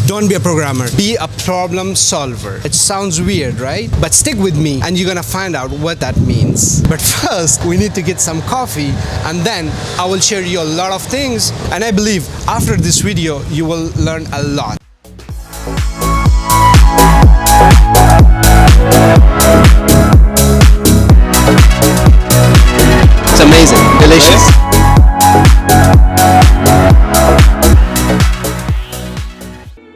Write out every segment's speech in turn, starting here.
Don't be a programmer, be a problem solver. It sounds weird, right? But stick with me and you're gonna find out what that means. But first, we need to get some coffee and then I will share you a lot of things, and I believe after this video, you will learn a lot. It's amazing, delicious.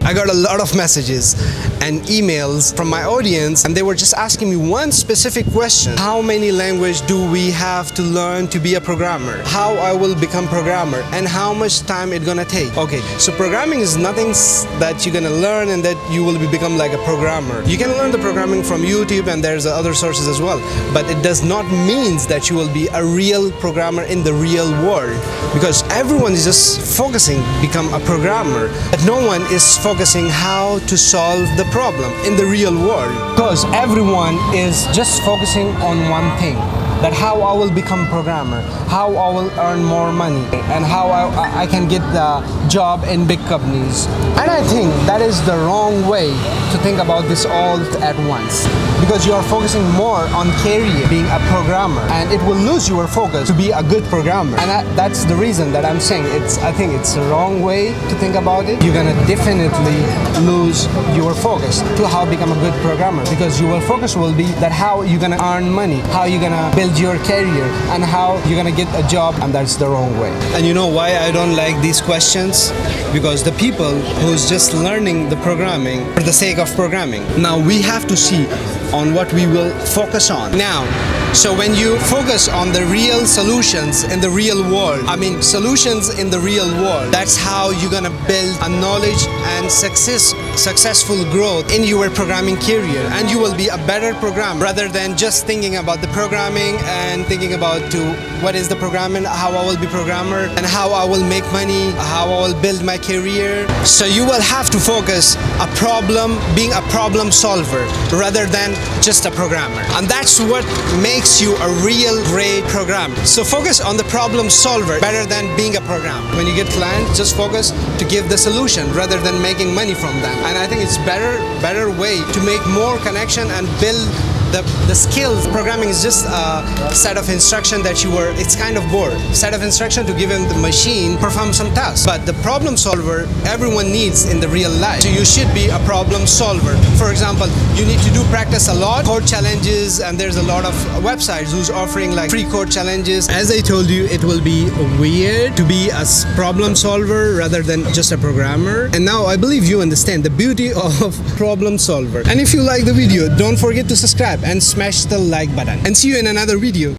I got a lot of messages and emails from my audience, and they were just asking me one specific question: how many languages do we have to learn to be a programmer? How I will become programmer and how much time it's gonna take? Okay, so programming is nothing that you're gonna learn and that you will become like a programmer. You can learn the programming from YouTube and there's other sources as well, but it does not mean that you will be a real programmer in the real world, because everyone is just focusing become a programmer, but no one is focusing how to solve the problem in the real world, because everyone is just focusing on one thing, that how I will become programmer, how I will earn more money, and how I can get the job in big companies. And I think that is the wrong way to think about this all at once, because you are focusing more on career, being a programmer, and it will lose your focus to be a good programmer. And that's the reason that I'm saying I think it's the wrong way to think about it. You're gonna definitely lose your focus to how to become a good programmer, because your focus will be that how you're gonna earn money, how you're gonna build your career, and how you're gonna get a job, and that's the wrong way. And you know why I don't like these questions? Because the people who's just learning the programming for the sake of programming. Now we have to see on what we will focus on. Now, so when you focus on the real solutions in the real world, solutions in the real world, that's how you're gonna build a knowledge and successful growth in your programming career, and you will be a better programmer rather than just thinking about the programming and thinking about what is the programming, how I will be programmer, and how I will make money, how I will build my career. So you will have to focus being a problem solver rather than just a programmer, and that's what makes you a real great programmer. So focus on the problem solver better than being a programmer. When you get clients, just focus to give the solution rather than making money from them. And I think it's better way to make more connection and build the skills. Programming is just a set of instruction that it's kind of bored. Set of instruction to give him the machine perform some tasks. But the problem solver everyone needs in the real life. So you should be a problem solver. For example, you need to practice a lot, code challenges, and there's a lot of websites who's offering like free code challenges. As I told you, it will be weird to be a problem solver rather than just a programmer. And now I believe you understand the beauty of problem solver. And if you like the video, don't forget to subscribe and smash the like button, and see you in another video.